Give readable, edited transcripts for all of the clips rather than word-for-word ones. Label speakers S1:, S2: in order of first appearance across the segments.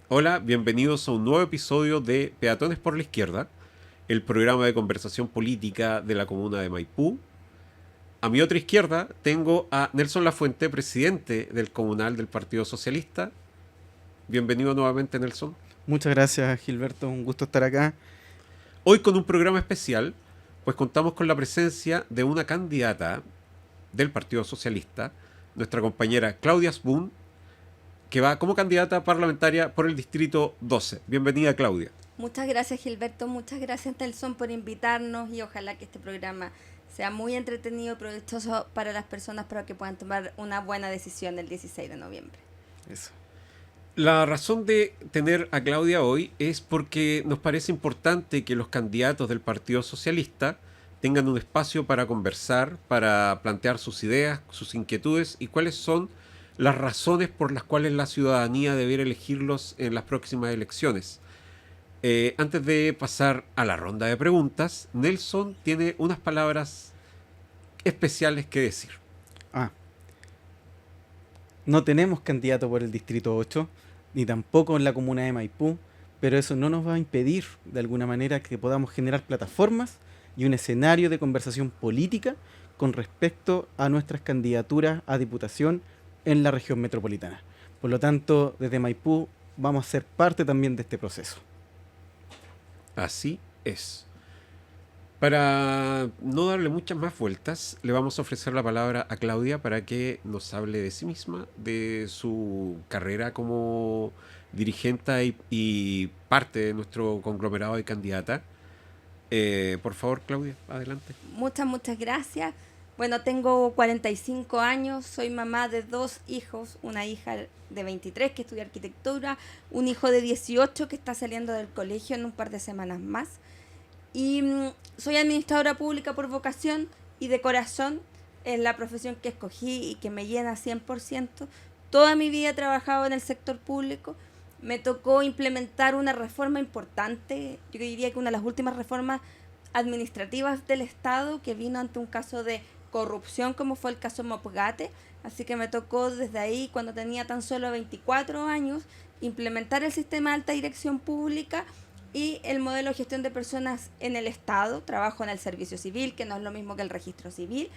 S1: Hola, bienvenidos a un nuevo episodio de Peatones por la Izquierda, el programa de conversación política de la comuna de Maipú. A mi otra izquierda tengo a Nelson Lafuente, presidente del comunal del Partido Socialista. Bienvenido nuevamente, Nelson.
S2: Muchas gracias, Gilberto. Un gusto estar acá.
S1: Hoy con un programa especial, pues contamos con la presencia de una candidata del Partido Socialista, nuestra compañera Claudia Asbun, que va como candidata parlamentaria por el Distrito 12. Bienvenida, Claudia.
S3: Muchas gracias, Gilberto. Muchas gracias, Nelson, por invitarnos y ojalá que este programa sea muy entretenido y provechoso para las personas para que puedan tomar una buena decisión el 16 de noviembre.
S2: Eso.
S1: La razón de tener a Claudia hoy es porque nos parece importante que los candidatos del Partido Socialista tengan un espacio para conversar, para plantear sus ideas, sus inquietudes y cuáles son las razones por las cuales la ciudadanía debiera elegirlos en las próximas elecciones. Antes de pasar a la ronda de preguntas, Nelson tiene unas palabras especiales que decir.
S2: Ah, no tenemos candidato por el Distrito 8, ni tampoco en la comuna de Maipú, pero eso no nos va a impedir, de alguna manera, que podamos generar plataformas y un escenario de conversación política con respecto a nuestras candidaturas a diputación en la región metropolitana. Por lo tanto, desde Maipú vamos a ser parte también de este proceso.
S1: Así es. Para no darle muchas más vueltas, le vamos a ofrecer la palabra a Claudia para que nos hable de sí misma, de su carrera como dirigente y parte de nuestro conglomerado de candidata. Por favor, Claudia, adelante.
S3: Muchas gracias. Bueno, tengo 45 años, soy mamá de 2 hijos, una hija de 23 que estudia arquitectura, un hijo de 18 que está saliendo del colegio en un par de semanas más. Y soy administradora pública por vocación y de corazón, es la profesión que escogí y que me llena 100%. Toda mi vida he trabajado en el sector público. Me tocó implementar una reforma importante, yo diría que una de las últimas reformas administrativas del Estado que vino ante un caso de corrupción como fue el caso Mopgate. Así que me tocó desde ahí, cuando tenía tan solo 24 años, implementar el sistema de alta dirección pública y el modelo de gestión de personas en el Estado. Trabajo en el servicio civil, que no es lo mismo que el registro civil.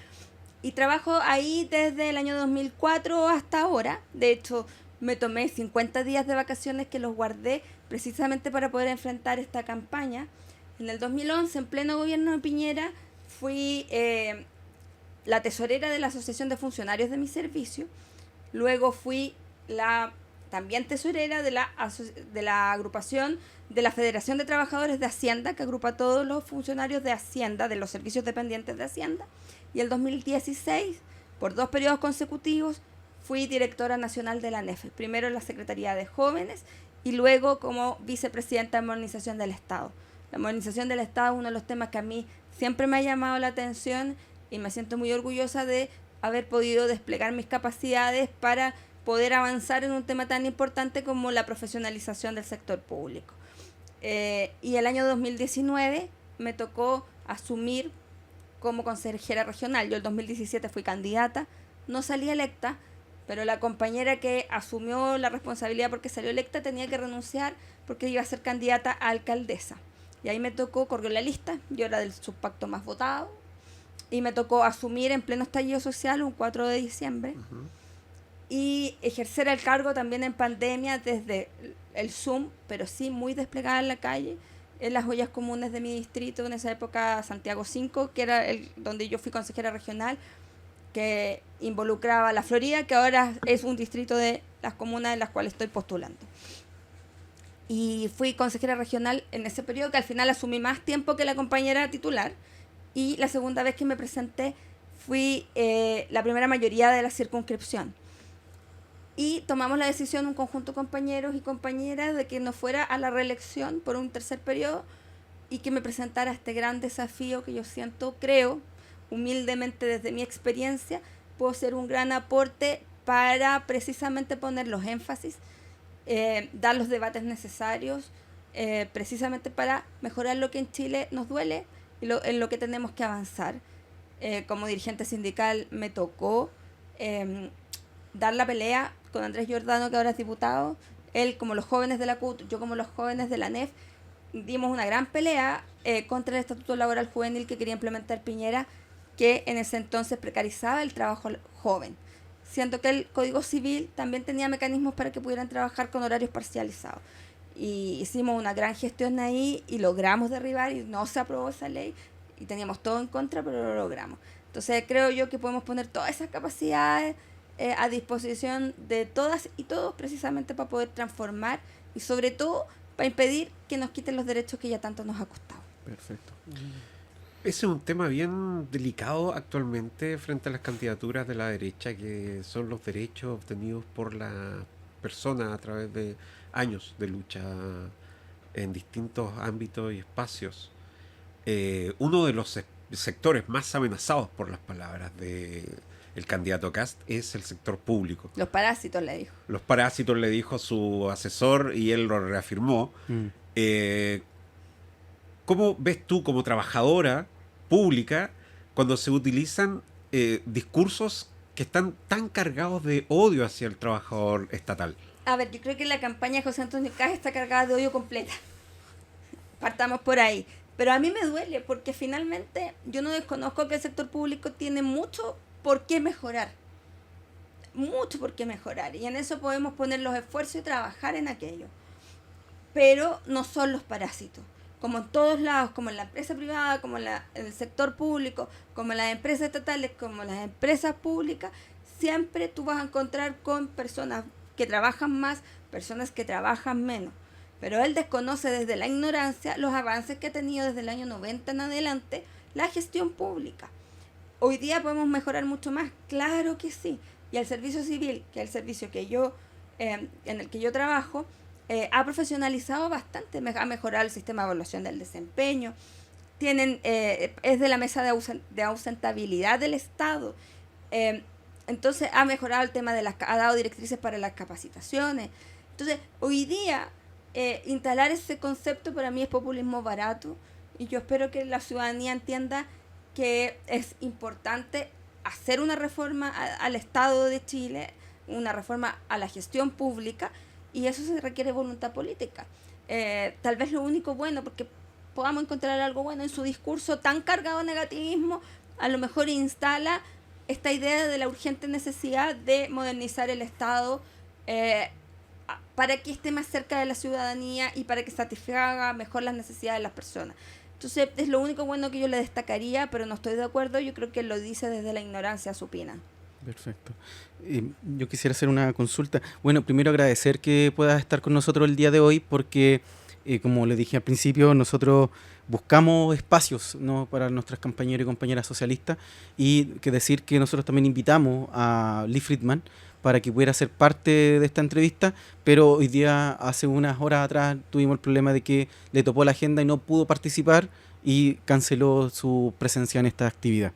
S3: Y trabajo ahí desde el año 2004 hasta ahora. De hecho, me tomé 50 días de vacaciones que los guardé precisamente para poder enfrentar esta campaña. En el 2011, en pleno gobierno de Piñera, fui la tesorera de la Asociación de Funcionarios de mi servicio. Luego fui la también tesorera de la agrupación de la Federación de Trabajadores de Hacienda, que agrupa a todos los funcionarios de Hacienda, de los servicios dependientes de Hacienda. Y el 2016, por 2 periodos consecutivos, fui directora nacional de la ANEF, primero en la Secretaría de Jóvenes y luego como vicepresidenta de Modernización del Estado. La modernización del Estado es uno de los temas que a mí siempre me ha llamado la atención y me siento muy orgullosa de haber podido desplegar mis capacidades para poder avanzar en un tema tan importante como la profesionalización del sector público. Y el año 2019 me tocó asumir como consejera regional. Yo el 2017 fui candidata, no salí electa, pero la compañera que asumió la responsabilidad porque salió electa tenía que renunciar porque iba a ser candidata a alcaldesa. Y ahí me tocó, corrió la lista, yo era del subpacto más votado, y me tocó asumir en pleno estallido social un 4 de diciembre y ejercer el cargo también en pandemia desde el Zoom, pero sí muy desplegada en la calle, en las ollas comunes de mi distrito, en esa época Santiago 5, que era donde yo fui consejera regional, que involucraba la Florida, que ahora es un distrito de las comunas en las cuales estoy postulando. Y fui consejera regional en ese periodo, que al final asumí más tiempo que la compañera titular. Y la segunda vez que me presenté fui la primera mayoría de la circunscripción. Y tomamos la decisión, un conjunto de compañeros y compañeras, de que no fuera a la reelección por un tercer periodo y que me presentara este gran desafío que yo siento, creo, humildemente desde mi experiencia, puedo ser un gran aporte para precisamente poner los énfasis, dar los debates necesarios, precisamente para mejorar lo que en Chile nos duele y en lo que tenemos que avanzar. Como dirigente sindical me tocó dar la pelea con Andrés Giordano, que ahora es diputado, él como los jóvenes de la CUT, yo como los jóvenes de la NEF, dimos una gran pelea contra el Estatuto Laboral Juvenil que quería implementar Piñera, que en ese entonces precarizaba el trabajo joven. Siento que el Código Civil también tenía mecanismos para que pudieran trabajar con horarios parcializados. Y hicimos una gran gestión ahí y logramos derribar y no se aprobó esa ley y teníamos todo en contra, pero lo logramos. Entonces creo yo que podemos poner todas esas capacidades a disposición de todas y todos precisamente para poder transformar y sobre todo para impedir que nos quiten los derechos que ya tanto nos ha costado.
S2: Perfecto.
S1: Ese es un tema bien delicado actualmente frente a las candidaturas de la derecha, que son los derechos obtenidos por la persona a través de años de lucha en distintos ámbitos y espacios. Uno de los sectores más amenazados por las palabras de el candidato Kast es el sector público.
S3: Los parásitos, le dijo.
S1: Los parásitos, le dijo su asesor y él lo reafirmó. ¿Cómo ves tú como trabajadora pública cuando se utilizan discursos que están tan cargados de odio hacia el trabajador estatal?
S3: A ver, yo creo que la campaña de José Antonio Kast está cargada de odio completa. Partamos por ahí. Pero a mí me duele porque finalmente yo no desconozco que el sector público tiene mucho por qué mejorar. Mucho por qué mejorar. Y en eso podemos poner los esfuerzos y trabajar en aquello. Pero no son los parásitos. Como en todos lados, como en la empresa privada, como en el sector público, como en las empresas estatales, como en las empresas públicas, siempre tú vas a encontrar con personas que trabajan más, personas que trabajan menos. Pero él desconoce desde la ignorancia los avances que ha tenido desde el año 90 en adelante la gestión pública. Hoy día podemos mejorar mucho más, claro que sí. Y el servicio civil, que es el servicio que yo en el que yo trabajo, ha profesionalizado bastante, ha mejorado el sistema de evaluación del desempeño, es de la mesa de ausentabilidad del Estado, entonces ha mejorado el tema ha dado directrices para las capacitaciones. Entonces, hoy día, instalar ese concepto para mí es populismo barato y yo espero que la ciudadanía entienda que es importante hacer una reforma al Estado de Chile, una reforma a la gestión pública, y eso se requiere voluntad política. Tal vez lo único bueno, porque podamos encontrar algo bueno en su discurso tan cargado de negativismo, a lo mejor instala esta idea de la urgente necesidad de modernizar el Estado para que esté más cerca de la ciudadanía y para que satisfaga mejor las necesidades de las personas. Entonces es lo único bueno que yo le destacaría, pero no estoy de acuerdo, yo creo que lo dice desde la ignorancia supina.
S2: Perfecto. Yo quisiera hacer una consulta. Bueno, primero agradecer que puedas estar con nosotros el día de hoy porque, como le dije al principio, nosotros buscamos espacios, ¿no?, para nuestras compañeros y compañeras socialistas, y que decir que nosotros también invitamos a Lee Friedman para que pudiera ser parte de esta entrevista, pero hoy día, hace unas horas atrás, tuvimos el problema de que le topó la agenda y no pudo participar y canceló su presencia en esta actividad.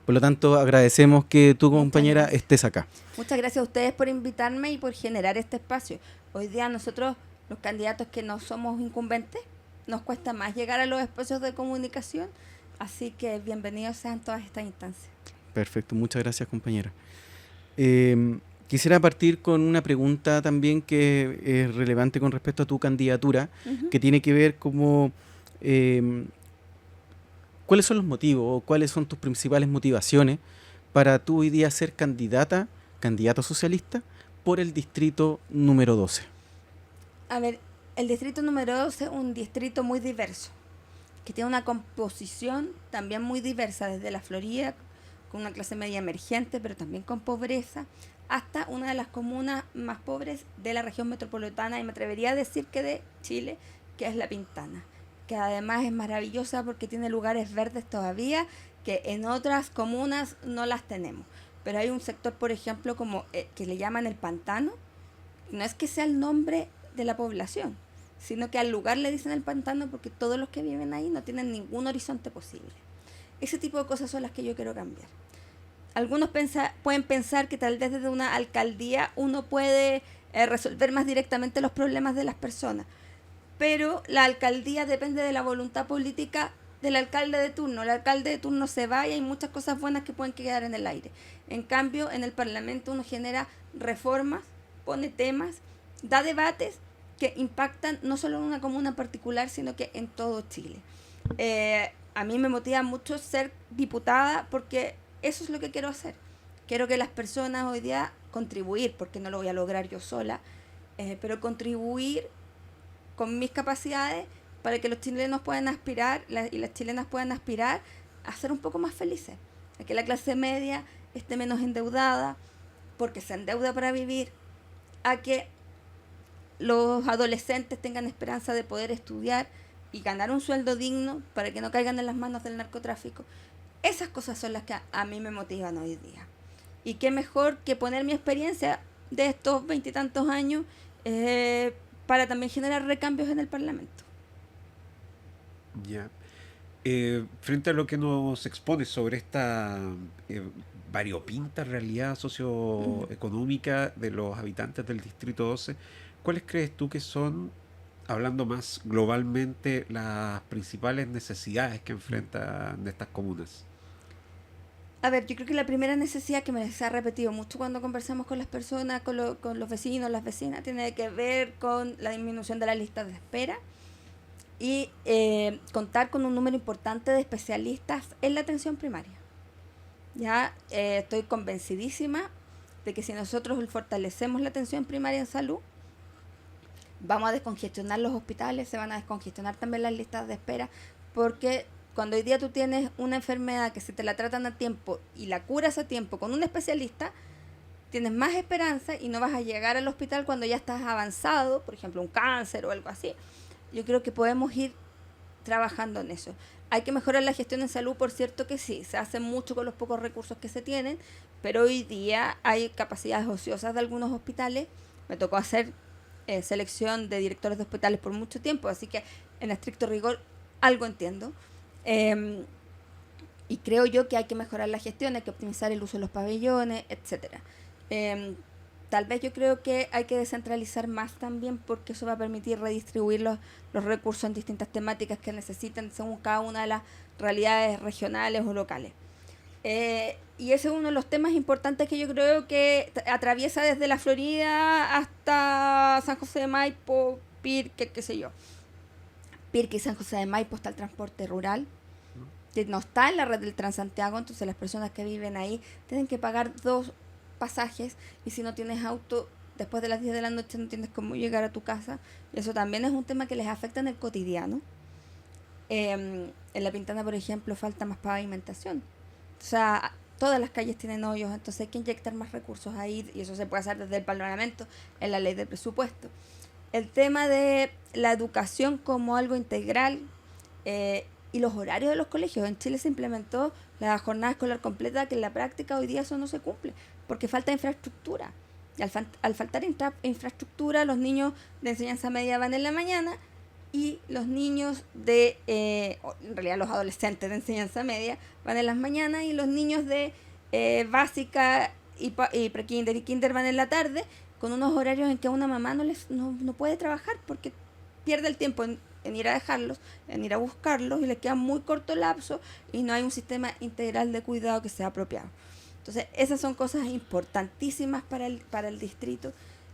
S2: Por lo tanto, agradecemos que tu compañera estés acá.
S3: Muchas gracias a ustedes por invitarme y por generar este espacio. Hoy día nosotros, los candidatos que no somos incumbentes, nos cuesta más llegar a los espacios de comunicación, así que bienvenidos sean todas estas instancias.
S2: Perfecto, muchas gracias, compañera. Quisiera partir con una pregunta también que es relevante con respecto a tu candidatura, que tiene que ver como... ¿cuáles son los motivos o cuáles son tus principales motivaciones para tú hoy día ser candidato socialista por el distrito número 12?
S3: A ver, el distrito número 12 es un distrito muy diverso, que tiene una composición también muy diversa, desde la Florida, con una clase media emergente, pero también con pobreza, hasta una de las comunas más pobres de la región metropolitana, y me atrevería a decir que de Chile, que es La Pintana, que además es maravillosa porque tiene lugares verdes todavía que en otras comunas no las tenemos. Pero hay un sector, por ejemplo, como que le llaman el pantano. No es que sea el nombre de la población, sino que al lugar le dicen el pantano porque todos los que viven ahí no tienen ningún horizonte posible. Ese tipo de cosas son las que yo quiero cambiar. Algunos pueden pensar que tal vez desde una alcaldía uno puede resolver más directamente los problemas de las personas, pero la alcaldía depende de la voluntad política del alcalde de turno. El alcalde de turno se va y hay muchas cosas buenas que pueden quedar en el aire. En cambio, en el Parlamento uno genera reformas, pone temas da debates que impactan no solo en una comuna en particular, sino que en todo Chile. A mí me motiva mucho ser diputada porque eso es lo que quiero hacer. Quiero que las personas hoy día contribuir, porque no lo voy a lograr yo sola, pero contribuir con mis capacidades para que los chilenos puedan aspirar y las chilenas puedan aspirar a ser un poco más felices, a que la clase media esté menos endeudada, porque se endeuda para vivir, a que los adolescentes tengan esperanza de poder estudiar y ganar un sueldo digno para que no caigan en las manos del narcotráfico. Esas cosas son las que a mí me motivan hoy día. Y qué mejor que poner mi experiencia de estos 20 y tantos años para también generar recambios en el Parlamento.
S1: Ya. Frente a lo que nos expone sobre esta variopinta realidad socioeconómica de los habitantes del Distrito 12, ¿cuáles crees tú que son, hablando más globalmente, las principales necesidades que enfrentan estas comunas?
S3: A ver, yo creo que la primera necesidad que me se ha repetido mucho cuando conversamos con las personas, con los vecinos, las vecinas, tiene que ver con la disminución de las listas de espera y contar con un número importante de especialistas en la atención primaria. Ya estoy convencidísima de que si nosotros fortalecemos la atención primaria en salud, vamos a descongestionar los hospitales, se van a descongestionar también las listas de espera, porque cuando hoy día tú tienes una enfermedad que si te la tratan a tiempo y la curas a tiempo con un especialista, tienes más esperanza y no vas a llegar al hospital cuando ya estás avanzado, por ejemplo un cáncer o algo así. Yo creo que podemos ir trabajando en eso. Hay que mejorar la gestión en salud, por cierto que sí, se hace mucho con los pocos recursos que se tienen, pero hoy día hay capacidades ociosas de algunos hospitales. Me tocó hacer selección de directores de hospitales por mucho tiempo, así que en estricto rigor algo entiendo. Y creo yo que hay que mejorar la gestión, hay que optimizar el uso de los pabellones, etcétera. Tal vez yo creo que hay que descentralizar más también, porque eso va a permitir redistribuir los recursos en distintas temáticas que necesitan según cada una de las realidades regionales o locales. Y ese es uno de los temas importantes que yo creo que atraviesa desde la Florida hasta San José de Maipo, Pirque, qué sé yo. Pirque y San José de Maipo está el transporte rural, que no está en la red del Transantiago, entonces las personas que viven ahí tienen que pagar 2 pasajes, y si no tienes auto, después de las 10 de la noche no tienes cómo llegar a tu casa. Y eso también es un tema que les afecta en el cotidiano. En La Pintana, por ejemplo, falta más pavimentación. O sea, todas las calles tienen hoyos, entonces hay que inyectar más recursos ahí, y eso se puede hacer desde el Parlamento, en la ley de presupuesto. El tema de la educación como algo integral y los horarios de los colegios. En Chile se implementó la jornada escolar completa, que en la práctica hoy día eso no se cumple, porque falta infraestructura. Y al faltar infraestructura, los niños de enseñanza media van en la mañana, y los niños en realidad los adolescentes de enseñanza media van en las mañanas, y los niños de básica y pre-kinder y kinder van en la tarde, con unos horarios en que una mamá no puede trabajar, porque pierde el tiempo en ir a dejarlos, en ir a buscarlos, y les queda muy corto lapso, y no hay un sistema integral de cuidado que sea apropiado. Entonces, esas son cosas importantísimas para el distrito,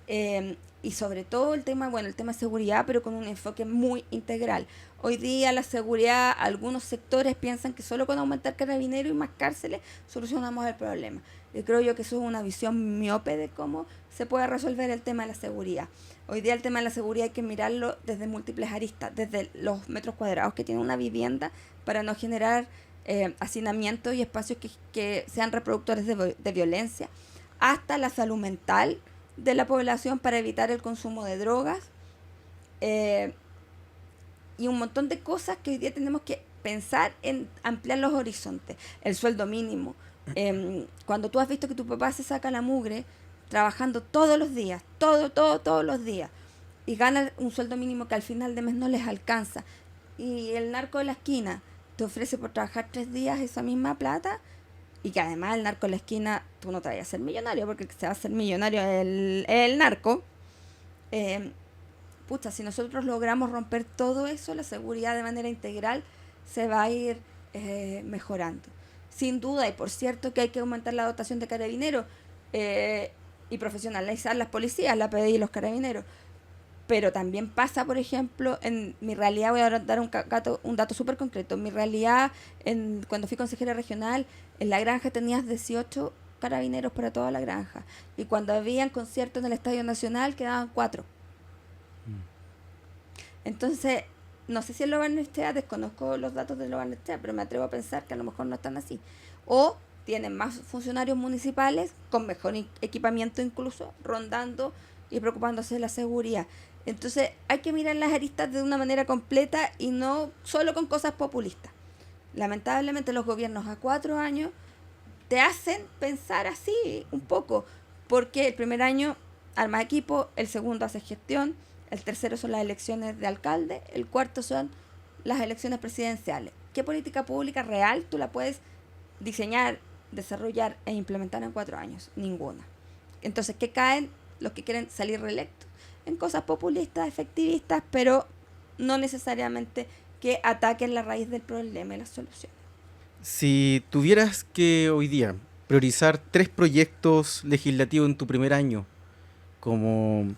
S3: y sobre todo el tema de seguridad, pero con un enfoque muy integral. Hoy día la seguridad, algunos sectores piensan que solo con aumentar carabineros y más cárceles solucionamos el problema. Yo creo que eso es una visión miope de cómo se puede resolver el tema de la seguridad. Hoy día el tema de la seguridad hay que mirarlo desde múltiples aristas, desde los metros cuadrados que tiene una vivienda para no generar hacinamientos y espacios que sean reproductores de violencia, hasta la salud mental de la población para evitar el consumo de drogas, y un montón de cosas que hoy día tenemos que pensar en ampliar los horizontes. El sueldo mínimo. Cuando tú has visto que tu papá se saca la mugre trabajando todos los días, todos los días, y gana un sueldo mínimo que al final de mes no les alcanza, y el narco de la esquina te ofrece por trabajar 3 días esa misma plata, y que además el narco de la esquina, tú no te vayas a ser millonario, porque el que se va a hacer millonario es el narco. Si nosotros logramos romper todo eso, la seguridad de manera integral se va a ir mejorando. Sin duda, y por cierto que hay que aumentar la dotación de carabineros, y profesionalizar las policías, la PDI y los carabineros. Pero también pasa, por ejemplo, en mi realidad, voy a dar un dato súper concreto. En mi realidad, cuando fui consejera regional, en la granja tenías 18 carabineros para toda la granja. Y cuando habían conciertos en el Estadio Nacional, quedaban 4. Entonces, no sé si en Lo Barnechea, desconozco los datos de Lo Barnechea, pero me atrevo a pensar que a lo mejor no están así. O tienen más funcionarios municipales, con mejor equipamiento incluso, rondando y preocupándose de la seguridad. Entonces hay que mirar las aristas de una manera completa y no solo con cosas populistas. Lamentablemente los gobiernos a 4 años te hacen pensar así un poco, porque el primer año arma equipo, el segundo hace gestión, el tercero son las elecciones de alcalde, el cuarto son las elecciones presidenciales. ¿Qué política pública real tú la puedes diseñar, desarrollar e implementar en 4 años? Ninguna. Entonces, ¿qué caen los que quieren salir reelectos? En cosas populistas, efectivistas, pero no necesariamente que ataquen la raíz del problema y las soluciones.
S2: Si tuvieras que hoy día priorizar 3 proyectos legislativos en tu primer año como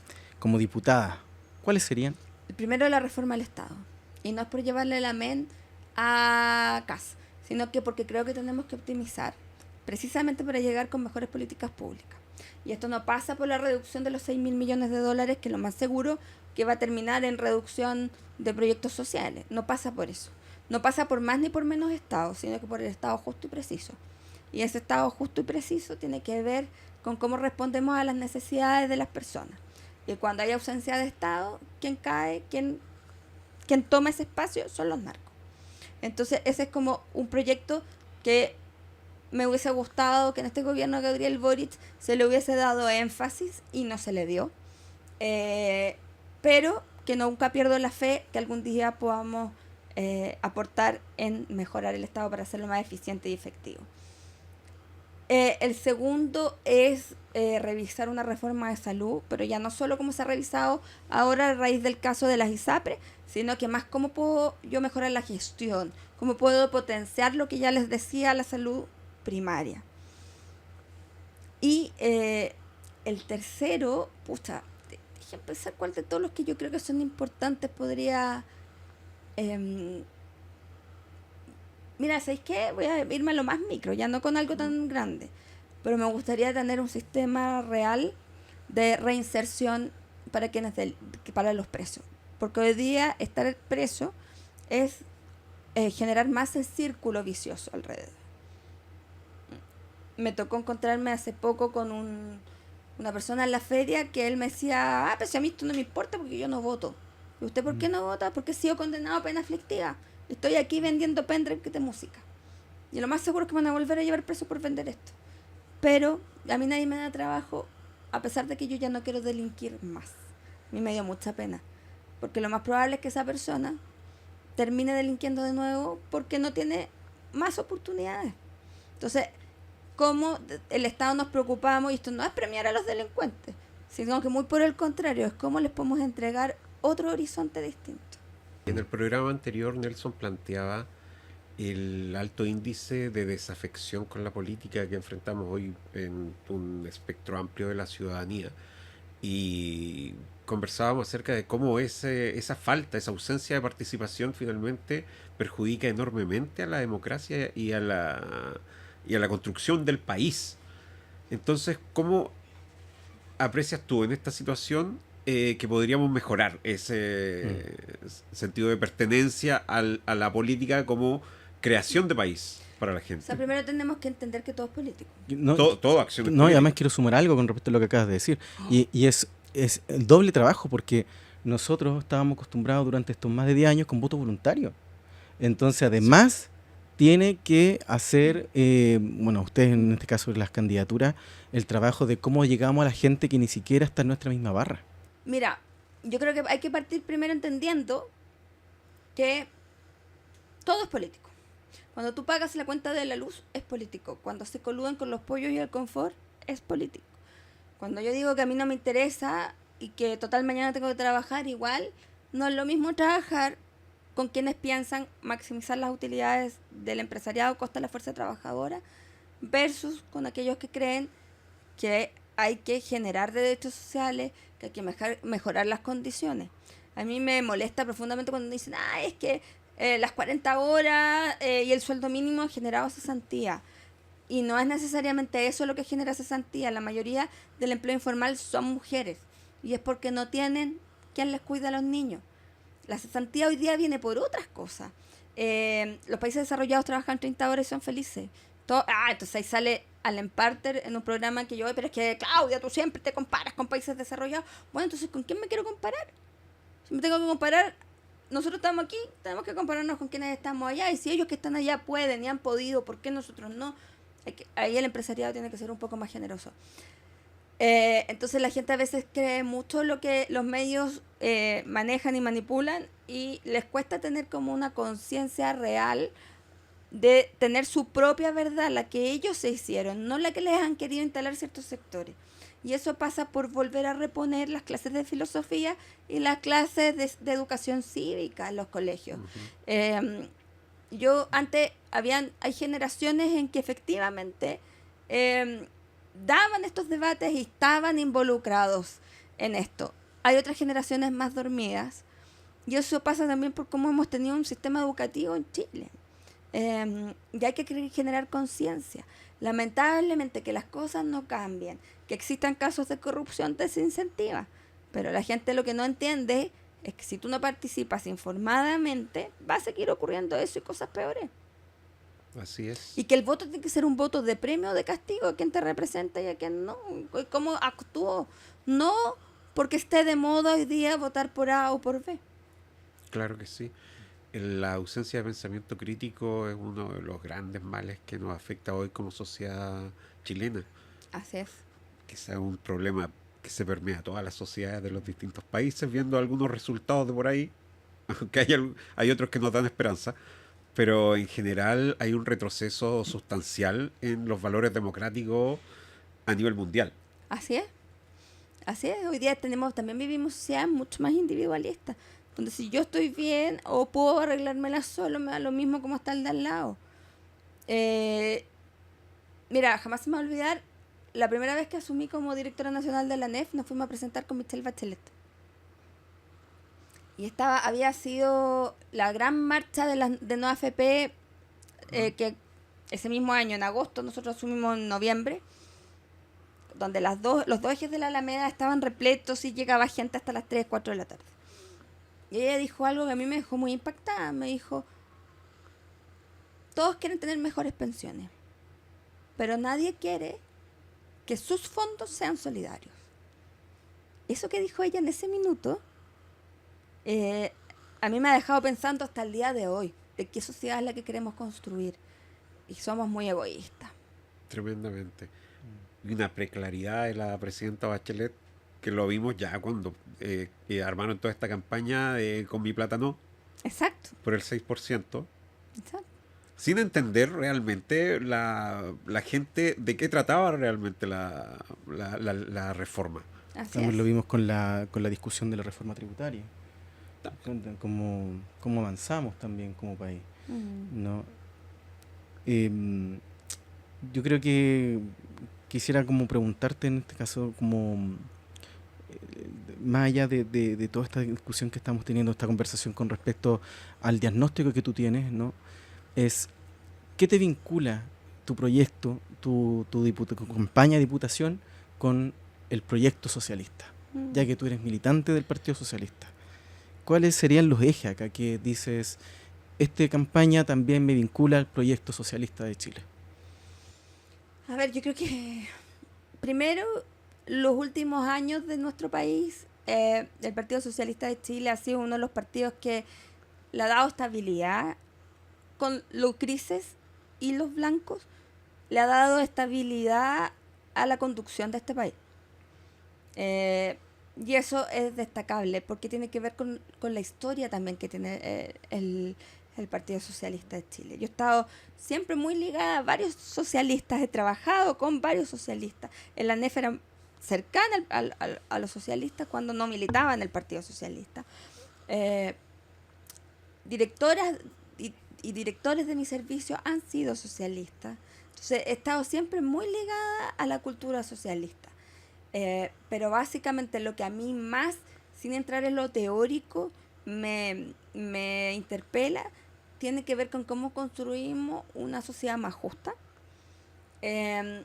S2: diputada, ¿cuáles serían?
S3: El primero es la reforma del Estado. Y no es por llevarle la men a CAS, sino que porque creo que tenemos que optimizar, precisamente para llegar con mejores políticas públicas. Y esto no pasa por la reducción de los 6.000 millones de dólares, que lo más seguro que va a terminar en reducción de proyectos sociales. No pasa por eso. No pasa por más ni por menos Estado, sino que por el Estado justo y preciso. Y ese Estado justo y preciso tiene que ver con cómo respondemos a las necesidades de las personas. Y cuando hay ausencia de Estado, ¿quién cae? ¿Quién toma ese espacio? Son los narcos. Entonces ese es como un proyecto que me hubiese gustado que en este gobierno de Gabriel Boric se le hubiese dado énfasis y no se le dio. Pero que nunca pierdo la fe que algún día podamos aportar en mejorar el Estado para hacerlo más eficiente y efectivo. El segundo es revisar una reforma de salud, pero ya no solo como se ha revisado ahora a raíz del caso de las ISAPRE, sino que más cómo puedo yo mejorar la gestión, cómo puedo potenciar lo que ya les decía, la salud primaria. Y el tercero, déjenme pensar cuál de todos los que yo creo que son importantes podría... Mira, ¿sabéis qué? Voy a irme a lo más micro, ya no con algo tan grande, pero me gustaría tener un sistema real de reinserción para para los presos. Porque hoy día estar preso es generar más el círculo vicioso alrededor. Me tocó encontrarme hace poco con una persona en la feria que él me decía, pero si a mí esto no me importa porque yo no voto. ¿Y usted por qué no vota? Porque he sido condenado a pena aflictiva. Estoy aquí vendiendo pendrive de música. Y lo más seguro es que me van a volver a llevar preso por vender esto. Pero a mí nadie me da trabajo, a pesar de que yo ya no quiero delinquir más. A mí me dio mucha pena. Porque lo más probable es que esa persona termine delinquiendo de nuevo porque no tiene más oportunidades. Entonces, ¿cómo el Estado nos preocupamos? Y esto no es premiar a los delincuentes, sino que muy por el contrario, es cómo les podemos entregar otro horizonte distinto.
S1: En el programa anterior, Nelson planteaba el alto índice de desafección con la política que enfrentamos hoy en un espectro amplio de la ciudadanía. Y conversábamos acerca de cómo esa falta, esa ausencia de participación finalmente perjudica enormemente a la democracia y a la construcción del país. Entonces, ¿cómo aprecias tú en esta situación que podríamos mejorar ese sentido de pertenencia a la política como creación de país para la gente?
S3: O sea, primero tenemos que entender que todo es político.
S1: Todo acción es
S2: No, y además quiero sumar algo con respecto a lo que acabas de decir. Y es el doble trabajo, porque nosotros estábamos acostumbrados durante estos más de 10 años con voto voluntario. Entonces, además, tiene que hacer, ustedes en este caso las candidaturas, el trabajo de cómo llegamos a la gente que ni siquiera está en nuestra misma barra.
S3: Mira, yo creo que hay que partir primero entendiendo que todo es político. Cuando tú pagas la cuenta de la luz, es político. Cuando se coluden con los pollos y el confort, es político. Cuando yo digo que a mí no me interesa y que total mañana tengo que trabajar igual, no es lo mismo trabajar con quienes piensan maximizar las utilidades del empresariado a costa de la fuerza trabajadora versus con aquellos que creen que hay que generar derechos sociales, que hay que mejorar las condiciones. A mí me molesta profundamente cuando dicen, es que las 40 horas y el sueldo mínimo ha generado cesantía. Y no es necesariamente eso lo que genera cesantía. La mayoría del empleo informal son mujeres. Y es porque no tienen quien les cuida a los niños. La cesantía hoy día viene por otras cosas. Los países desarrollados trabajan 30 horas y son felices. Entonces ahí sale Alan Parter en un programa que yo, pero es que Claudia, tú siempre te comparas con países desarrollados. Bueno, entonces ¿con quién me quiero comparar? Si me tengo que comparar, nosotros estamos aquí, tenemos que compararnos con quienes estamos allá. Y si ellos que están allá pueden y han podido, ¿por qué nosotros no? Ahí el empresariado tiene que ser un poco más generoso. Entonces la gente a veces cree mucho lo que los medios manejan y manipulan, y les cuesta tener como una conciencia real de tener su propia verdad, la que ellos se hicieron, no la que les han querido instalar ciertos sectores. Y eso pasa por volver a reponer las clases de filosofía y las clases de educación cívica en los colegios. Yo antes hay generaciones en que efectivamente daban estos debates y estaban involucrados en esto. Hay otras generaciones más dormidas, y eso pasa también por cómo hemos tenido un sistema educativo en Chile. Y hay que generar conciencia. Lamentablemente que las cosas no cambian, que existan casos de corrupción desincentiva, pero la gente lo que no entiende es que si tú no participas informadamente, va a seguir ocurriendo eso y cosas peores.
S1: Así es.
S3: Y que el voto tiene que ser un voto de premio o de castigo a quien te representa y a quien no. ¿Cómo actúo? No porque esté de moda hoy día votar por A o por B.
S1: Claro que sí. La ausencia de pensamiento crítico es uno de los grandes males que nos afecta hoy como sociedad chilena.
S3: Así es.
S1: Quizá es un problema que se permea a todas las sociedades de los distintos países, viendo algunos resultados de por ahí, aunque hay otros que nos dan esperanza, pero en general hay un retroceso sustancial en los valores democráticos a nivel mundial.
S3: Así es. Así es. Hoy día también vivimos sociedades mucho más individualistas, donde si yo estoy bien o puedo arreglármela solo, me da lo mismo como está el de al lado. Mira, jamás se me va a olvidar, la primera vez que asumí como directora nacional de la ANEF, nos fuimos a presentar con Michelle Bachelet. Y había sido la gran marcha de No AFP, que ese mismo año, en agosto, nosotros asumimos en noviembre, donde los dos ejes de la Alameda estaban repletos y llegaba gente hasta las 3, 4 de la tarde. Y ella dijo algo que a mí me dejó muy impactada. Me dijo, todos quieren tener mejores pensiones, pero nadie quiere que sus fondos sean solidarios. Eso que dijo ella en ese minuto, a mí me ha dejado pensando hasta el día de hoy, de qué sociedad es la que queremos construir. Y somos muy egoístas.
S1: Tremendamente. Y una preclaridad de la presidenta Bachelet, que lo vimos ya cuando armaron toda esta campaña de Con mi plata no.
S3: Exacto.
S1: Por el 6%.
S3: Exacto.
S1: Sin entender realmente la gente de qué trataba realmente la reforma.
S2: Lo vimos con la discusión de la reforma tributaria. Cómo avanzamos también como país. ¿No? Yo creo que quisiera como preguntarte en este caso, como más allá de toda esta discusión que estamos teniendo, esta conversación con respecto al diagnóstico que tú tienes, ¿no? Es ¿qué te vincula tu proyecto, tu campaña de diputación con el proyecto socialista? Ya que tú eres militante del Partido Socialista. ¿Cuáles serían los ejes acá que dices, esta campaña también me vincula al proyecto socialista de Chile?
S3: A ver, yo creo que primero, los últimos años de nuestro país, el Partido Socialista de Chile ha sido uno de los partidos que le ha dado estabilidad con los grises y los blancos, le ha dado estabilidad a la conducción de este país. Y eso es destacable porque tiene que ver con la historia también que tiene el Partido Socialista de Chile. Yo he estado siempre muy ligada a varios socialistas, he trabajado con varios socialistas. En la ANEF era cercana a los socialistas cuando no militaba en el Partido Socialista. Directoras y directores de mi servicio han sido socialistas. Entonces he estado siempre muy ligada a la cultura socialista. Pero básicamente lo que a mí más, sin entrar en lo teórico, me interpela, tiene que ver con cómo construimos una sociedad más justa, eh,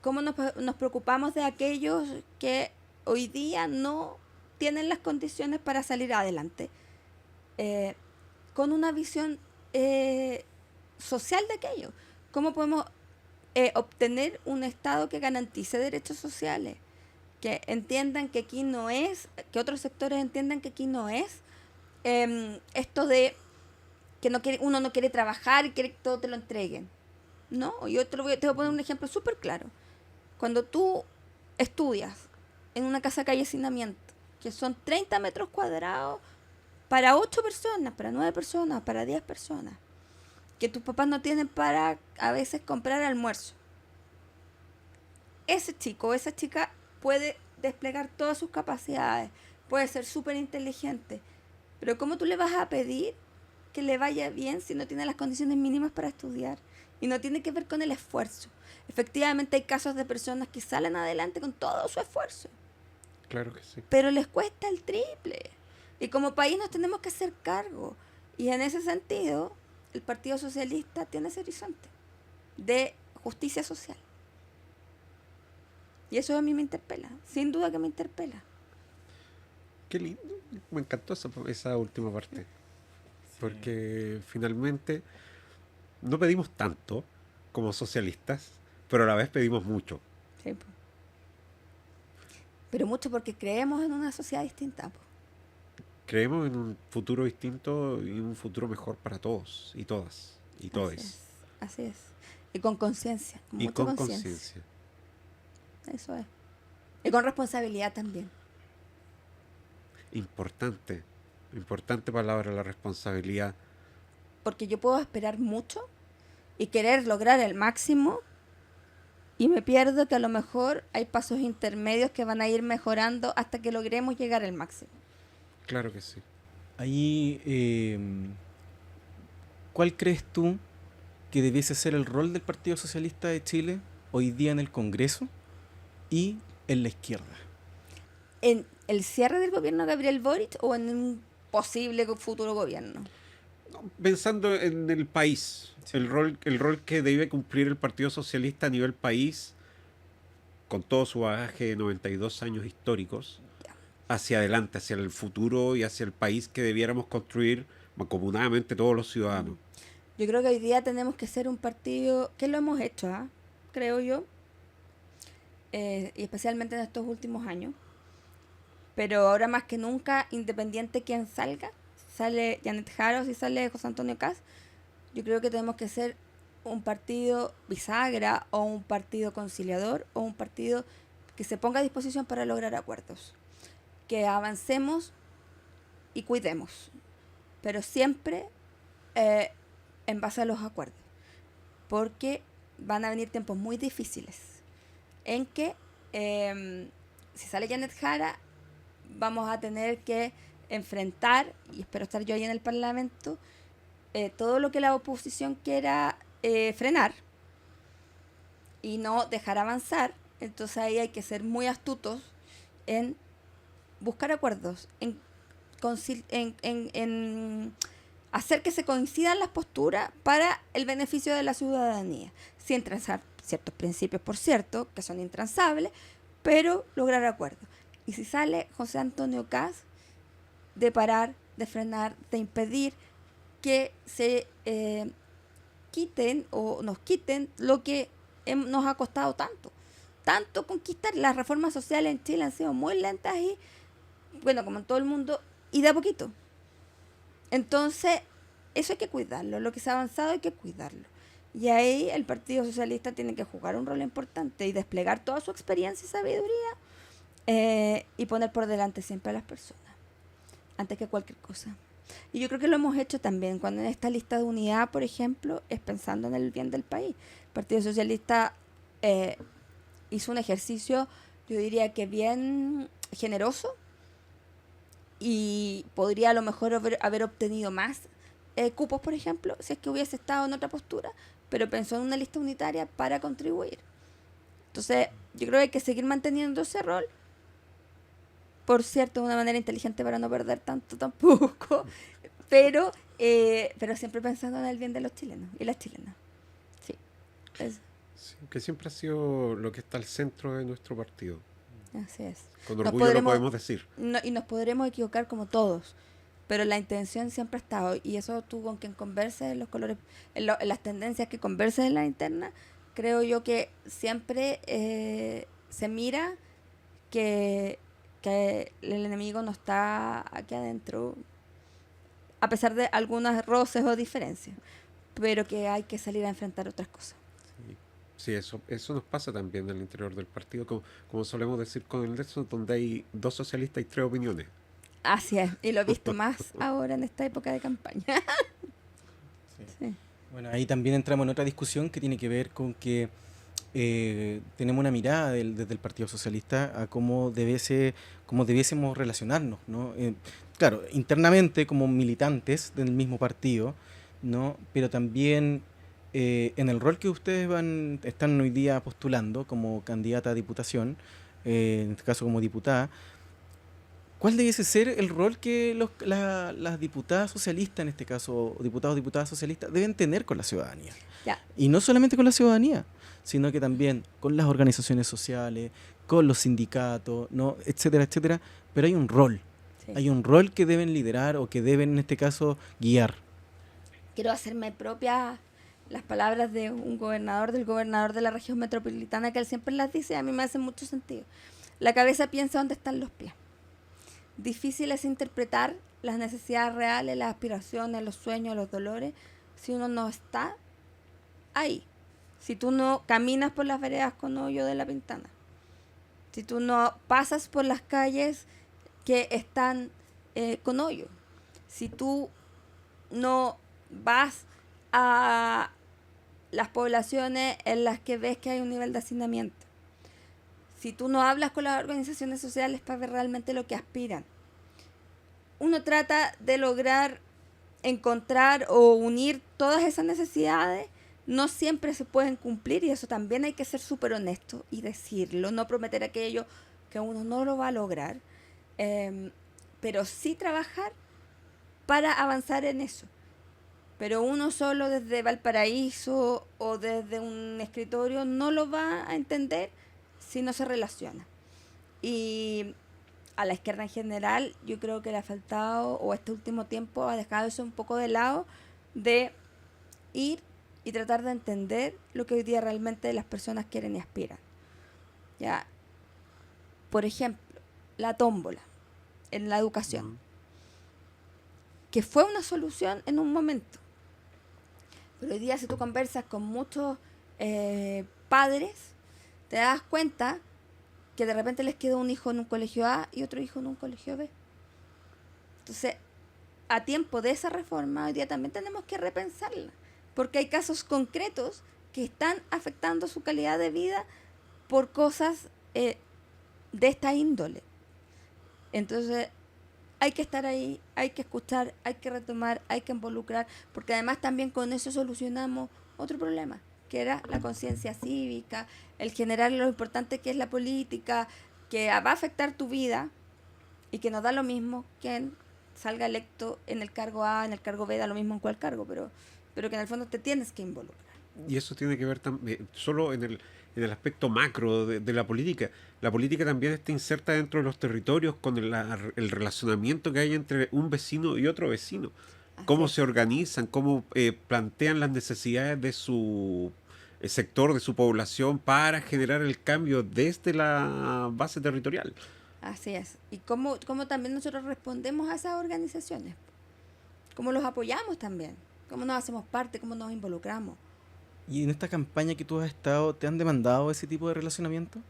S3: cómo nos preocupamos de aquellos que hoy día no tienen las condiciones para salir adelante, eh, con una visión social de aquello. ¿Cómo podemos obtener un Estado que garantice derechos sociales? Que entiendan que aquí no es, que otros sectores entiendan que aquí no es esto de que uno no quiere trabajar y quiere que todo te lo entreguen. No, yo te voy a poner un ejemplo súper claro. Cuando tú estudias en una casa de callecinamiento, que son 30 metros cuadrados para 8 personas, para 9 personas, para 10 personas, que tus papás no tienen para a veces comprar almuerzo. Ese chico o esa chica puede desplegar todas sus capacidades, puede ser súper inteligente, pero ¿cómo tú le vas a pedir que le vaya bien si no tiene las condiciones mínimas para estudiar? Y no tiene que ver con el esfuerzo. Efectivamente hay casos de personas que salen adelante con todo su esfuerzo,
S1: Claro que sí.
S3: pero les cuesta el triple. Y como país nos tenemos que hacer cargo. Y en ese sentido, el Partido Socialista tiene ese horizonte de justicia social. Y eso a mí me interpela, sin duda que me interpela.
S1: Qué lindo. Me encantó esa última parte. Porque finalmente no pedimos tanto como socialistas, pero a la vez pedimos mucho.
S3: Sí, po. Pero mucho porque creemos en una sociedad distinta, po.
S1: Creemos en un futuro distinto y un futuro mejor para todos y todas y
S3: Así
S1: todes.
S3: es, así es. Y con conciencia, con
S1: Y
S3: mucha
S1: con
S3: conciencia.
S1: conciencia.
S3: Eso es. Y con responsabilidad también.
S1: Importante. Importante palabra la responsabilidad.
S3: Porque yo puedo esperar mucho y querer lograr el máximo y me pierdo que a lo mejor hay pasos intermedios que van a ir mejorando hasta que logremos llegar al máximo.
S1: Claro que sí.
S2: Ahí, ¿cuál crees tú que debiese ser el rol del Partido Socialista de Chile hoy día en el Congreso y en la izquierda?
S3: ¿En el cierre del gobierno de Gabriel Boric o en un posible futuro gobierno?
S1: Pensando en el país, el rol que debe cumplir el Partido Socialista a nivel país, con todo su bagaje de 92 años históricos, hacia adelante, hacia el futuro y hacia el país que debiéramos construir mancomunadamente todos los ciudadanos.
S3: Yo creo que hoy día tenemos que ser un partido, que lo hemos hecho, creo yo, y especialmente en estos últimos años, pero ahora más que nunca, independiente quien salga, sale Janet Jaros y sale José Antonio Caz, yo creo que tenemos que ser un partido bisagra o un partido conciliador o un partido que se ponga a disposición para lograr acuerdos, que avancemos y cuidemos, pero siempre en base a los acuerdos, porque van a venir tiempos muy difíciles en que si sale Janet Jara vamos a tener que enfrentar, y espero estar yo ahí en el Parlamento, todo lo que la oposición quiera frenar y no dejar avanzar. Entonces ahí hay que ser muy astutos en buscar acuerdos, en hacer que se coincidan las posturas para el beneficio de la ciudadanía, sin transar ciertos principios, por cierto, que son intransables, pero lograr acuerdos. Y si sale José Antonio Caz, de parar, de frenar, de impedir que se quiten o nos quiten lo que nos ha costado tanto conquistar. Las reformas sociales en Chile han sido muy lentas y, bueno, como en todo el mundo, y de a poquito. Entonces, eso hay que cuidarlo, lo que se ha avanzado hay que cuidarlo. Y ahí el Partido Socialista tiene que jugar un rol importante y desplegar toda su experiencia y sabiduría y poner por delante siempre a las personas, antes que cualquier cosa. Y yo creo que lo hemos hecho también, cuando en esta lista de unidad, por ejemplo, es pensando en el bien del país. El Partido Socialista hizo un ejercicio, yo diría que bien generoso, y podría a lo mejor haber obtenido más cupos, por ejemplo, si es que hubiese estado en otra postura, pero pensó en una lista unitaria para contribuir. Entonces, yo creo que hay que seguir manteniendo ese rol, por cierto, de una manera inteligente para no perder tanto tampoco, pero siempre pensando en el bien de los chilenos y las chilenas. Sí,
S1: Sí, que siempre ha sido lo que está al centro de nuestro partido.
S3: así es.
S1: Con
S3: Nos
S1: orgullo lo
S3: podremos,
S1: podemos decir.
S3: y nos podremos equivocar como todos, pero la intención siempre ha estado, y eso tú con quien converses en los colores, en las tendencias que converses en la interna, creo yo que siempre se mira que el enemigo no está aquí adentro, a pesar de algunos roces o diferencias, pero que hay que salir a enfrentar otras cosas.
S1: Sí, eso nos pasa también en el interior del partido, como solemos decir con el Nelson, donde hay 2 socialistas y 3 opiniones.
S3: Así es, y lo he visto más ahora en esta época de campaña.
S2: Sí.
S3: Sí.
S2: Bueno, ahí también entramos en otra discusión que tiene que ver con que tenemos una mirada desde el Partido Socialista a cómo debiésemos relacionarnos, ¿no? Claro, internamente como militantes del mismo partido, ¿no? Pero también en el rol que ustedes están hoy día postulando como candidata a diputación, en este caso como diputada, ¿cuál debiese ser el rol que las diputadas socialistas, en este caso, diputados o diputadas socialistas, deben tener con la ciudadanía?
S3: Ya.
S2: Y no solamente con la ciudadanía, sino que también con las organizaciones sociales, con los sindicatos, ¿no? Etcétera, etcétera. Pero hay un rol.
S3: Sí.
S2: Hay un rol que deben liderar o que deben, en este caso, guiar.
S3: Quiero hacerme propia las palabras de un del gobernador de la región metropolitana, que él siempre las dice, a mí me hacen mucho sentido. La cabeza piensa dónde están los pies. Difícil es interpretar las necesidades reales, las aspiraciones, los sueños, los dolores, si uno no está ahí. Si tú no caminas por las veredas con hoyo de La Pintana. Si tú no pasas por las calles que están con hoyo. Si tú no vas a las poblaciones en las que ves que hay un nivel de hacinamiento. Si tú no hablas con las organizaciones sociales para ver realmente lo que aspiran. Uno trata de lograr encontrar o unir todas esas necesidades. No siempre se pueden cumplir y eso también hay que ser súper honesto y decirlo. No prometer aquello que uno no lo va a lograr. Pero sí trabajar para avanzar en eso. Pero uno solo desde Valparaíso o desde un escritorio no lo va a entender si no se relaciona. Y a la izquierda en general yo creo que le ha faltado, o este último tiempo ha dejado eso un poco de lado, de ir y tratar de entender lo que hoy día realmente las personas quieren y aspiran. Ya, por ejemplo, la tómbola en la educación, que fue una solución en un momento. Pero hoy día si tú conversas con muchos padres, te das cuenta que de repente les quedó un hijo en un colegio A y otro hijo en un colegio B. Entonces, a tiempo de esa reforma, hoy día también tenemos que repensarla, porque hay casos concretos que están afectando su calidad de vida por cosas de esta índole. Entonces, hay que estar ahí, hay que escuchar, hay que retomar, hay que involucrar, porque además también con eso solucionamos otro problema, que era la conciencia cívica, el generar lo importante que es la política, que va a afectar tu vida y que nos da lo mismo quien salga electo en el cargo A, en el cargo B, da lo mismo en cuál cargo, pero que en el fondo te tienes que involucrar.
S1: Y eso tiene que ver también, solo en el aspecto macro de la política. La política también está inserta dentro de los territorios con el relacionamiento que hay entre un vecino y otro vecino. Cómo se organizan, cómo plantean las necesidades de su sector, de su población, para generar el cambio desde la base territorial.
S3: Así es. Y cómo también nosotros respondemos a esas organizaciones. Cómo los apoyamos también. Cómo nos hacemos parte, cómo nos involucramos.
S2: ¿Y en esta campaña que tú has estado, te han demandado ese tipo de relacionamiento?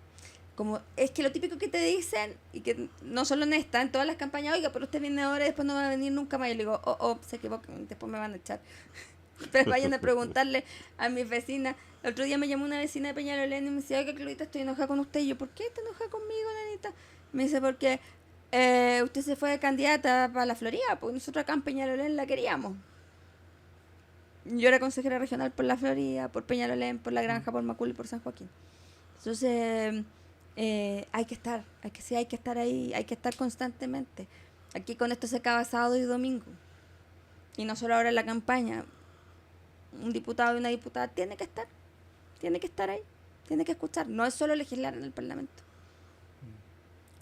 S3: Como es que lo típico que te dicen, y que no solo en esta, en todas las campañas, oiga, pero usted viene ahora y después no va a venir nunca más. Y le digo, se equivocan, después me van a echar. Pero vayan a preguntarle a mis vecinas. El otro día me llamó una vecina de Peñalolén y me decía, oiga, Claudita, estoy enojada con usted. Y yo, ¿por qué está enojada conmigo, nenita? Me dice, porque usted se fue de candidata para la Florida, porque nosotros acá en Peñalolén la queríamos. Yo era consejera regional por la Florida, por Peñalolén, por La Granja, por Macul y por San Joaquín. Entonces, hay que estar, hay que estar ahí, hay que estar constantemente. Aquí con esto se acaba sábado y domingo. Y no solo ahora en la campaña. Un diputado y una diputada tiene que estar ahí, tiene que escuchar. No es solo legislar en el Parlamento.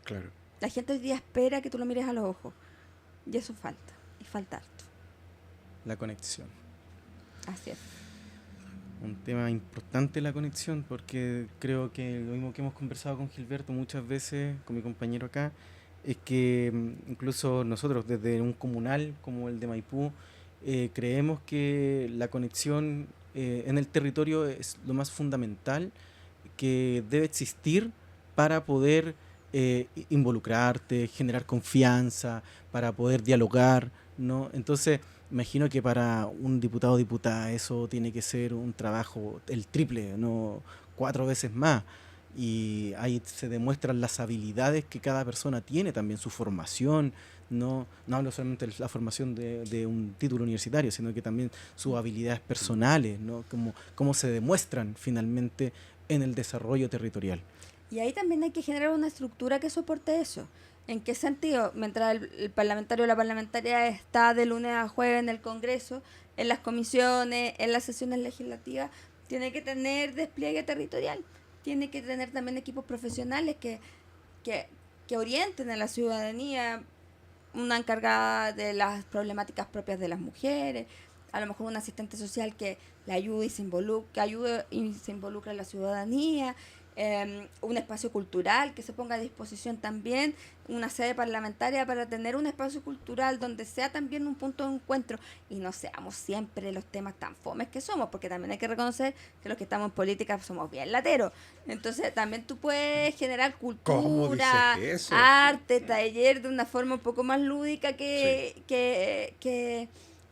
S1: Claro.
S3: La gente hoy día espera que tú lo mires a los ojos. Y eso falta, y falta harto.
S2: La conexión.
S3: Así es.
S2: Un tema importante la conexión, porque creo que lo mismo que hemos conversado con Gilberto muchas veces, con mi compañero acá, es que incluso nosotros desde un comunal como el de Maipú, creemos que la conexión en el territorio es lo más fundamental que debe existir para poder involucrarte, generar confianza, para poder dialogar, ¿no? Entonces, imagino que para un diputado o diputada eso tiene que ser un trabajo el triple, no 4 veces más. Y ahí se demuestran las habilidades que cada persona tiene, también su formación. No hablo solamente de la formación de un título universitario, sino que también sus habilidades personales, ¿no? Cómo se demuestran finalmente en el desarrollo territorial.
S3: Y ahí también hay que generar una estructura que soporte eso. ¿En qué sentido? Mientras el parlamentario o la parlamentaria está de lunes a jueves en el Congreso, en las comisiones, en las sesiones legislativas, tiene que tener despliegue territorial. Tiene que tener también equipos profesionales que orienten a la ciudadanía, una encargada de las problemáticas propias de las mujeres, a lo mejor un asistente social que le ayude y se involucre en la ciudadanía, un espacio cultural que se ponga a disposición también, una sede parlamentaria para tener un espacio cultural donde sea también un punto de encuentro y no seamos siempre los temas tan fomes que somos, porque también hay que reconocer que los que estamos en política somos bien lateros. Entonces también tú puedes generar cultura, arte, taller de una forma un poco más lúdica que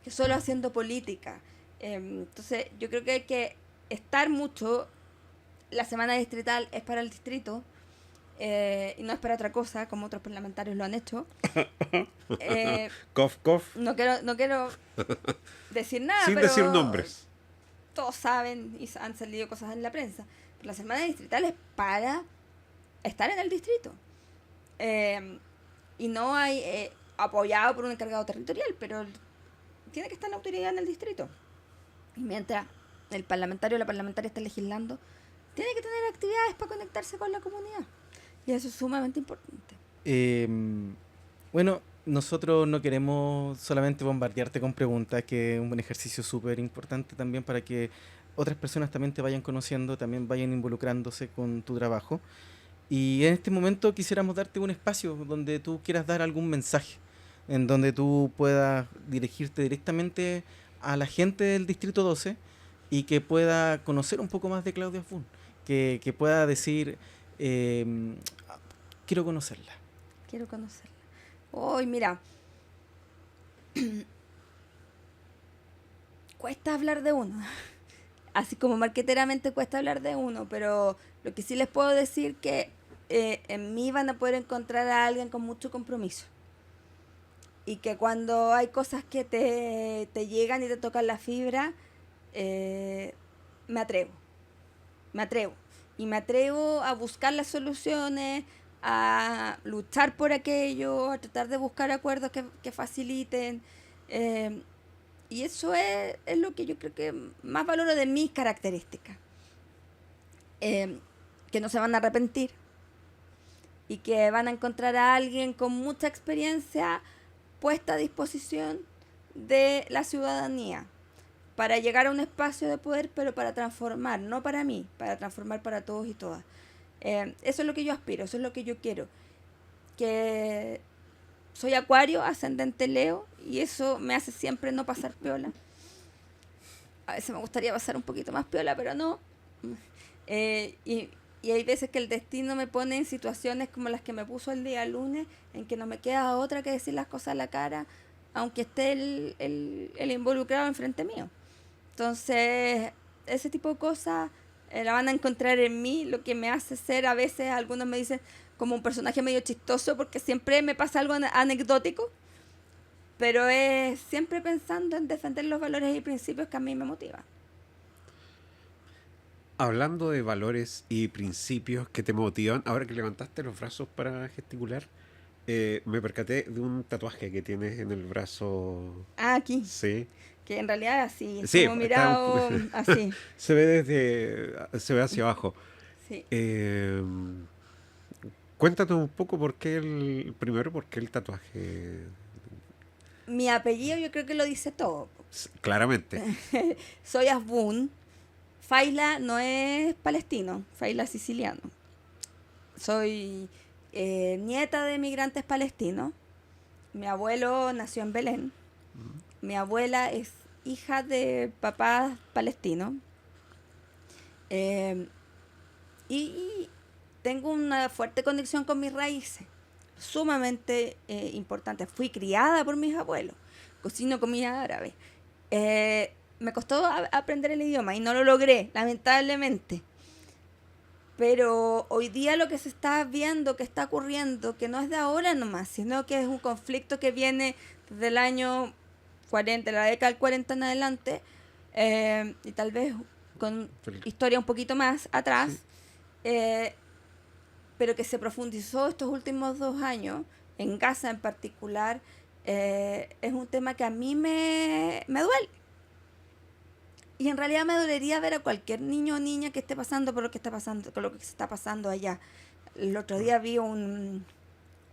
S3: solo haciendo política. Entonces yo creo que hay que estar mucho. La semana distrital es para el distrito y no es para otra cosa, como otros parlamentarios lo han hecho.
S1: Cof, cof.
S3: No quiero decir nada,
S1: Sin
S3: pero
S1: decir nombres.
S3: todos saben y han salido cosas en la prensa. Pero la semana distrital es para estar en el distrito. Y no hay apoyado por un encargado territorial, pero tiene que estar la autoridad en el distrito. Y mientras el parlamentario o la parlamentaria está legislando, tiene que tener actividades para conectarse con la comunidad. Y eso es sumamente importante.
S2: Bueno, nosotros no queremos solamente bombardearte con preguntas, que es un ejercicio súper importante también para que otras personas también te vayan conociendo, también vayan involucrándose con tu trabajo. Y en este momento quisiéramos darte un espacio donde tú quieras dar algún mensaje, en donde tú puedas dirigirte directamente a la gente del Distrito 12 y que pueda conocer un poco más de Claudia Fun. Que pueda decir, quiero conocerla.
S3: Quiero conocerla. Hoy, mira, cuesta hablar de uno. Así como marqueteramente cuesta hablar de uno, pero lo que sí les puedo decir que en mí van a poder encontrar a alguien con mucho compromiso. Y que cuando hay cosas que te llegan y te tocan la fibra, me atrevo. Y me atrevo a buscar las soluciones, a luchar por aquello, a tratar de buscar acuerdos que faciliten. Y eso es lo que yo creo que más valoro de mis características. Que no se van a arrepentir y que van a encontrar a alguien con mucha experiencia puesta a disposición de la ciudadanía para llegar a un espacio de poder, pero para transformar, no para mí, para transformar para todos y todas. Eso es lo que yo aspiro, eso es lo que yo quiero. Que soy Acuario, ascendente Leo, y eso me hace siempre no pasar piola. A veces me gustaría pasar un poquito más piola, pero no. Y hay veces que el destino me pone en situaciones como las que me puso el día lunes, en que no me queda otra que decir las cosas a la cara, aunque esté el involucrado enfrente mío. Entonces, ese tipo de cosas la van a encontrar en mí, lo que me hace ser, a veces algunos me dicen, como un personaje medio chistoso, porque siempre me pasa algo anecdótico, pero es siempre pensando en defender los valores y principios que a mí me motivan.
S1: Hablando de valores y principios que te motivan, ahora que levantaste los brazos para gesticular, me percaté de un tatuaje que tienes en el brazo.
S3: Ah, aquí,
S1: Sí.
S3: que en realidad es así,
S1: Sí,
S3: como mirado así.
S1: se ve hacia abajo.
S3: Sí.
S1: Eh, Cuéntanos un poco primero por qué el tatuaje.
S3: Mi apellido yo creo que lo dice todo.
S1: Claramente.
S3: Soy Asbun. Faila no es palestino, Faila es siciliano. Soy nieta de migrantes palestinos. Mi abuelo nació en Belén. Mi abuela es hija de papás palestinos. Eh, y tengo una fuerte conexión con mis raíces, sumamente importante. Fui criada por mis abuelos, cocino comida árabe. Me costó aprender el idioma y no lo logré, lamentablemente. Pero hoy día lo que se está viendo, que está ocurriendo, que no es de ahora nomás, sino que es un conflicto que viene desde el año 40, la década del 40 en adelante, y tal vez con historia un poquito más atrás,
S1: Sí.
S3: pero que se profundizó estos últimos 2 años, en Gaza en particular, es un tema que a mí me duele. Y en realidad me dolería ver a cualquier niño o niña que esté pasando por lo que está pasando, con lo que se está pasando allá. El otro día vi un...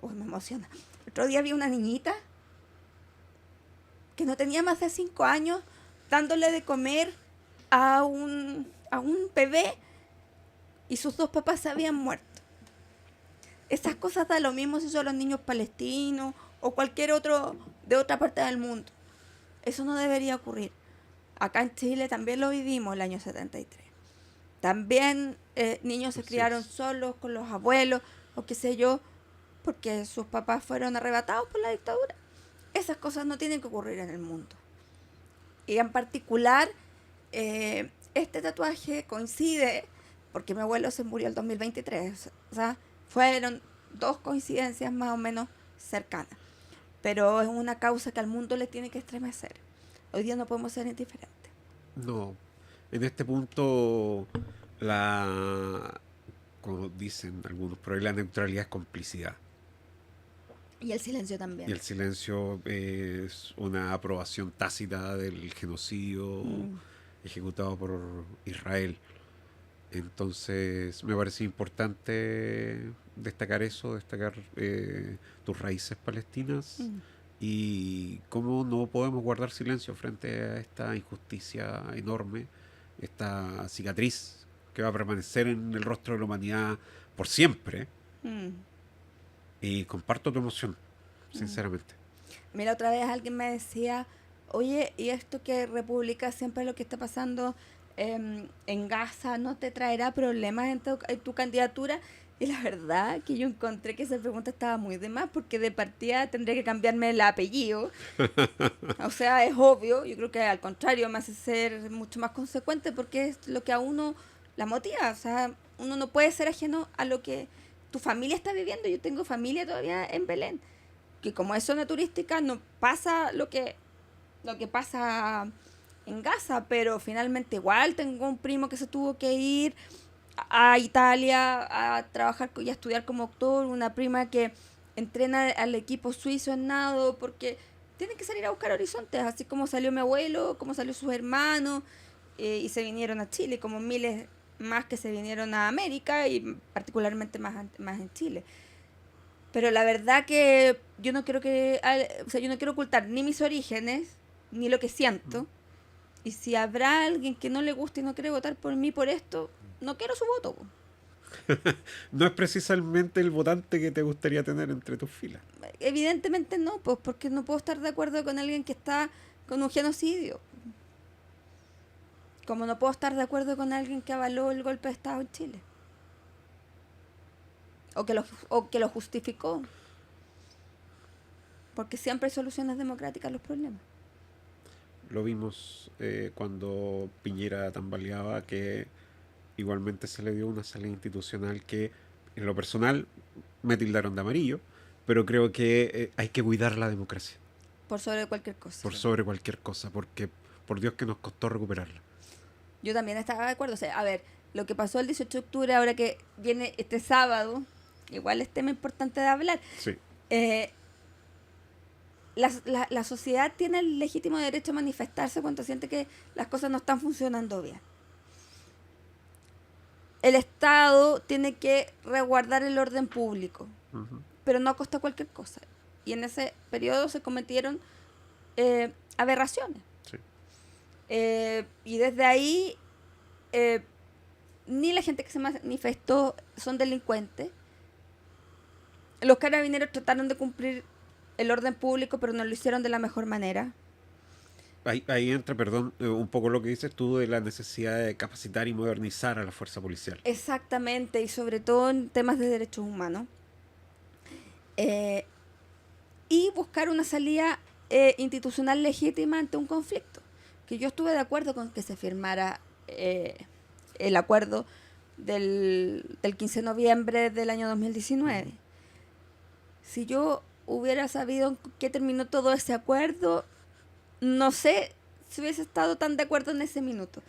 S3: Uy, me emociona. El otro día vi una niñita que no tenía más de 5 años dándole de comer a un bebé y sus 2 papás se habían muerto. Esas cosas da lo mismo si son los niños palestinos o cualquier otro de otra parte del mundo. Eso no debería ocurrir. Acá en Chile también lo vivimos el año 73. También niños se criaron solos con los abuelos o qué sé yo, porque sus papás fueron arrebatados por la dictadura. Esas cosas no tienen que ocurrir en el mundo. Y en particular, este tatuaje coincide, porque mi abuelo se murió el 2023. O sea, fueron 2 coincidencias más o menos cercanas. Pero es una causa que al mundo le tiene que estremecer. Hoy día no podemos ser indiferentes.
S1: No. En este punto, como dicen algunos, por ahí la neutralidad es complicidad.
S3: Y el silencio también.
S1: Y el silencio es una aprobación tácita del genocidio ejecutado por Israel. Entonces, me parece importante destacar eso, destacar tus raíces palestinas y cómo no podemos guardar silencio frente a esta injusticia enorme, esta cicatriz que va a permanecer en el rostro de la humanidad por siempre.
S3: Mm.
S1: Y comparto tu emoción, sinceramente.
S3: Mira, otra vez alguien me decía, oye, ¿y esto que República siempre lo que está pasando en Gaza no te traerá problemas en tu candidatura? Y la verdad que yo encontré que esa pregunta estaba muy de más, porque de partida tendría que cambiarme el apellido. O sea, es obvio, yo creo que al contrario me hace ser mucho más consecuente, porque es lo que a uno la motiva. O sea, uno no puede ser ajeno a lo que tu familia está viviendo. Yo tengo familia todavía en Belén, que como es zona turística no pasa lo que pasa en Gaza, pero finalmente igual tengo un primo que se tuvo que ir a Italia a trabajar y a estudiar como actor, una prima que entrena al equipo suizo en nado, porque tienen que salir a buscar horizontes, así como salió mi abuelo, como salió sus hermanos, y se vinieron a Chile, como miles más que se vinieron a América y particularmente más en Chile. Pero la verdad que yo no quiero yo no quiero ocultar ni mis orígenes, ni lo que siento. Y si habrá alguien que no le guste y no quiere votar por mí por esto, no quiero su voto. Po.
S1: No es precisamente el votante que te gustaría tener entre tus filas.
S3: Evidentemente no, pues porque no puedo estar de acuerdo con alguien que está con un genocidio. Como no puedo estar de acuerdo con alguien que avaló el golpe de Estado en Chile. O que lo justificó. Porque siempre hay soluciones democráticas a los problemas.
S1: Lo vimos cuando Piñera tambaleaba, que igualmente se le dio una salida institucional que, en lo personal, me tildaron de amarillo, pero creo que hay que cuidar la democracia.
S3: Por sobre cualquier cosa.
S1: Por sobre cualquier cosa, porque por Dios que nos costó recuperarla.
S3: Yo también estaba de acuerdo. O sea, a ver, lo que pasó el 18 de octubre, ahora que viene este sábado, igual es tema importante de hablar.
S1: Sí.
S3: La sociedad tiene el legítimo derecho a manifestarse cuando siente que las cosas no están funcionando bien. El Estado tiene que resguardar el orden público, pero no a costa de cualquier cosa. Y en ese periodo se cometieron aberraciones.
S1: Sí.
S3: Y desde ahí, ni la gente que se manifestó son delincuentes. Los carabineros trataron de cumplir el orden público, pero no lo hicieron de la mejor manera.
S1: Ahí entra, perdón, un poco lo que dices tú de la necesidad de capacitar y modernizar a la fuerza policial.
S3: Exactamente, y sobre todo en temas de derechos humanos. Y buscar una salida institucional legítima ante un conflicto. Que yo estuve de acuerdo con que se firmara el acuerdo del 15 de noviembre del año 2019. Si yo hubiera sabido en qué terminó todo ese acuerdo, no sé si hubiese estado tan de acuerdo en ese minuto.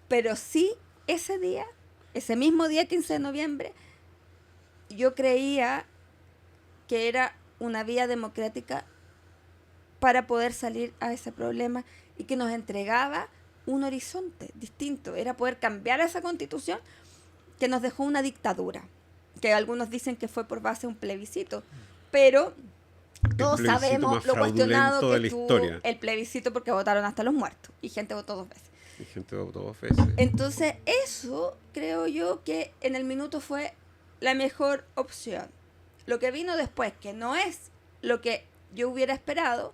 S3: Pero sí, ese día, ese mismo día, 15 de noviembre, yo creía que era una vía democrática para poder salir a ese problema y que nos entregaba un horizonte distinto. Era poder cambiar esa constitución que nos dejó una dictadura, que algunos dicen que fue por base de un plebiscito, pero todos sabemos lo cuestionado que estuvo el plebiscito porque votaron hasta los muertos y gente votó 2 veces.
S1: Y gente votó 2 veces.
S3: Entonces eso creo yo que en el minuto fue la mejor opción. Lo que vino después, que no es lo que yo hubiera esperado,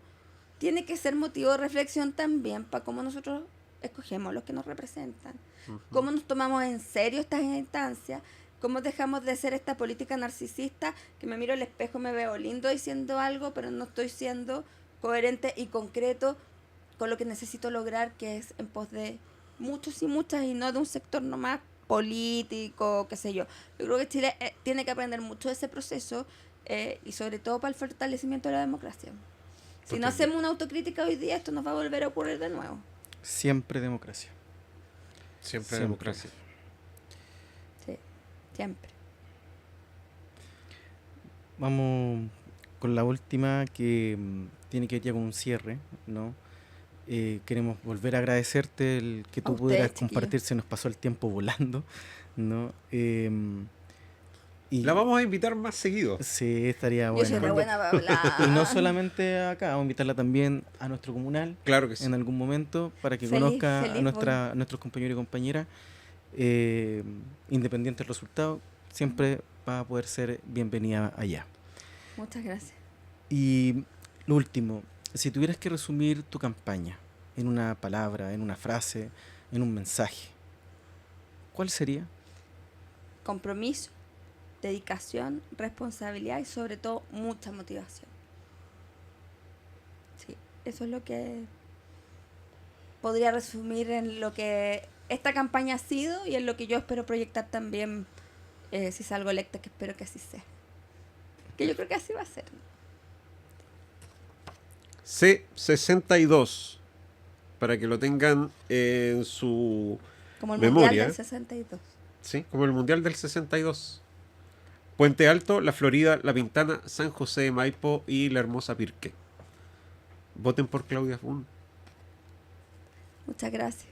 S3: tiene que ser motivo de reflexión también para cómo nosotros escogemos los que nos representan, cómo nos tomamos en serio estas instancias, cómo dejamos de ser esta política narcisista que me miro al espejo, me veo lindo diciendo algo, pero no estoy siendo coherente y concreto con lo que necesito lograr, que es en pos de muchos y muchas y no de un sector nomás político, qué sé yo. Yo creo que Chile tiene que aprender mucho de ese proceso y sobre todo para el fortalecimiento de la democracia. Si no hacemos una autocrítica hoy día, esto nos va a volver a ocurrir de nuevo.
S2: Siempre democracia.
S1: Siempre democracia.
S3: Sí, siempre.
S2: Vamos con la última que tiene que ver ya con un cierre, ¿no? Queremos volver a agradecerte el que tú pudieras compartir, se nos pasó el tiempo volando, ¿no?
S1: Y la vamos a invitar más seguido.
S2: Sí, estaría bueno.
S3: Yo soy re buena para hablar.
S2: Y no solamente acá, vamos a invitarla también a nuestro comunal.
S1: Claro que sí.
S2: En algún momento, para que conozca a nuestros compañeros y compañeras. Independiente del resultado, siempre va a poder ser bienvenida allá.
S3: Muchas gracias.
S2: Y lo último, si tuvieras que resumir tu campaña en una palabra, en una frase, en un mensaje, ¿cuál sería?
S3: Compromiso, dedicación, responsabilidad y sobre todo mucha motivación. Sí, eso es lo que podría resumir en lo que esta campaña ha sido y en lo que yo espero proyectar también si salgo electa, que espero que así sea. Que yo creo que así va a ser.
S1: C62, para que lo tengan en su
S3: como el
S1: memoria.
S3: Mundial del 62.
S1: Sí, como el Mundial del 62. Puente Alto, La Florida, La Pintana, San José de Maipo y La Hermosa Pirque. Voten por Claudia Fun.
S3: Muchas gracias.